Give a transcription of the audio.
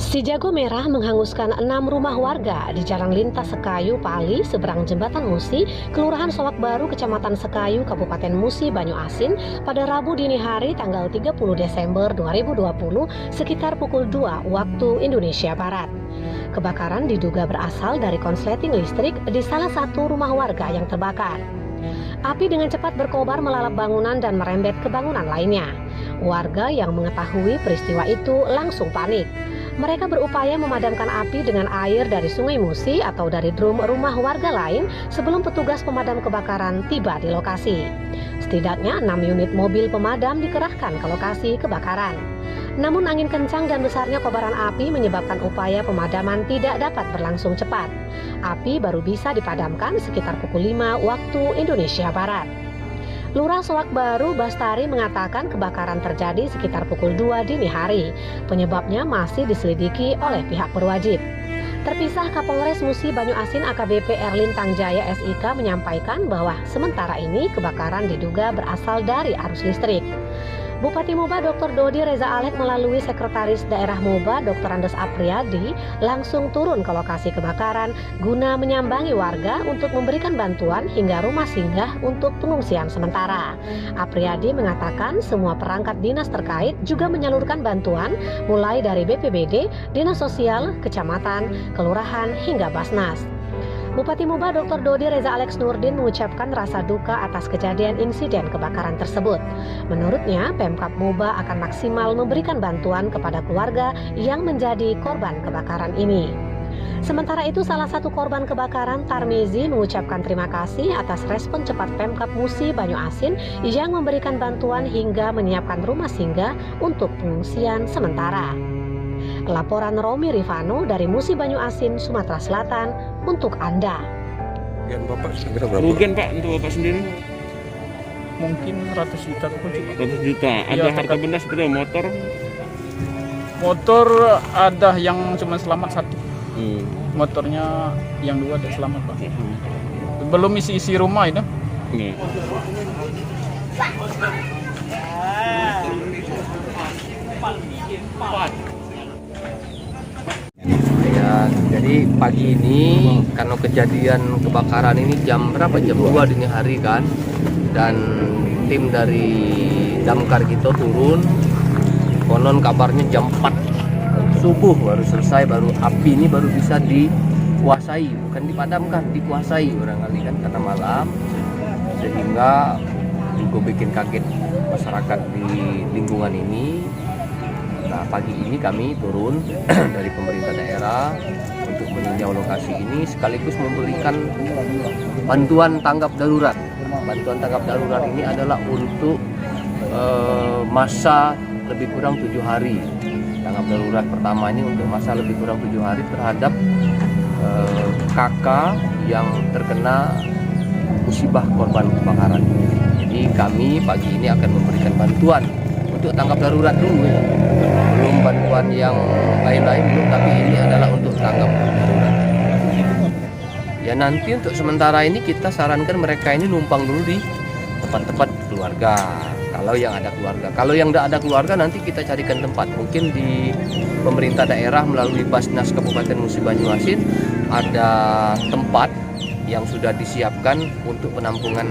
Si jago merah menghanguskan 6 rumah warga di Jalan Lintas Sekayu, Pali, seberang Jembatan Musi, Kelurahan Soak Baru, Kecamatan Sekayu, Kabupaten Musi, Banyuasin, pada Rabu dini hari tanggal 30 Desember 2020 sekitar pukul 2 waktu Indonesia Barat. Kebakaran diduga berasal dari konsleting listrik di salah satu rumah warga yang terbakar. Api dengan cepat berkobar melalap bangunan dan merembet ke bangunan lainnya. Warga yang mengetahui peristiwa itu langsung panik. Mereka berupaya memadamkan api dengan air dari Sungai Musi atau dari drum rumah warga lain sebelum petugas pemadam kebakaran tiba di lokasi. Setidaknya 6 unit mobil pemadam dikerahkan ke lokasi kebakaran. Namun angin kencang dan besarnya kobaran api menyebabkan upaya pemadaman tidak dapat berlangsung cepat. Api baru bisa dipadamkan sekitar pukul 5 waktu Indonesia Barat. Lurah Soak Baru Bastari mengatakan kebakaran terjadi sekitar pukul 2 dini hari. Penyebabnya masih diselidiki oleh pihak berwajib. Terpisah, Kapolres Musi Banyuasin AKBP Erlin Tangjaya SIK menyampaikan bahwa sementara ini kebakaran diduga berasal dari arus listrik. Bupati Moba Dr. Dodi Reza Alek melalui Sekretaris Daerah Moba Dr. Andes Apriyadi langsung turun ke lokasi kebakaran guna menyambangi warga untuk memberikan bantuan hingga rumah singgah untuk pengungsian sementara. Apriyadi mengatakan semua perangkat dinas terkait juga menyalurkan bantuan mulai dari BPBD, Dinas Sosial, Kecamatan, Kelurahan hingga Basnas. Bupati Moba Dr. Dodi Reza Alex Nurdin mengucapkan rasa duka atas kejadian insiden kebakaran tersebut. Menurutnya, Pemkab Moba akan maksimal memberikan bantuan kepada keluarga yang menjadi korban kebakaran ini. Sementara itu, salah satu korban kebakaran, Tarmizi, mengucapkan terima kasih atas respon cepat Pemkab Musi Banyuasin yang memberikan bantuan hingga menyiapkan rumah singgah untuk pengungsian sementara. Laporan Romi Rifano dari Musi Banyuasin, Sumatera Selatan untuk Anda. Kerugian Bapak segera berapa? Kerugian Pak untuk Bapak sendiri? Mungkin 100 juta pun cukup. 100 juta. Ada Iya, harta benda seperti motor? Motor ada yang cuma selamat satu. Hmm. Motornya yang 2 ada selamat, Pak. Belum isi rumah itu. Iya. Ya, jadi pagi ini karena kejadian kebakaran ini jam berapa? Jam 2 dini hari kan. Dan tim dari damkar kita turun. Konon kabarnya jam 4 subuh baru selesai, baru api ini baru bisa dikuasai, bukan dipadamkan, dikuasai barangkali kan karena malam. Sehingga juga bikin kaget masyarakat di lingkungan ini. Nah, pagi ini kami turun dari pemerintah daerah untuk meninjau lokasi ini sekaligus memberikan bantuan tanggap darurat. Bantuan tanggap darurat ini adalah untuk masa lebih kurang 7 hari. Tanggap darurat pertama ini untuk masa lebih kurang 7 hari terhadap kakak yang terkena musibah korban kebakaran. Jadi kami pagi ini akan memberikan bantuan untuk tanggap darurat dulu ya. Belum bantuan yang lain-lain belum, tapi ini adalah untuk tanggap darurat. Ya, nanti untuk sementara ini kita sarankan mereka ini numpang dulu di tempat-tempat keluarga. Kalau yang ada keluarga, kalau yang tidak ada keluarga nanti kita carikan tempat. Mungkin di pemerintah daerah melalui Basnas Kabupaten Musi Banyuasin ada tempat yang sudah disiapkan untuk penampungan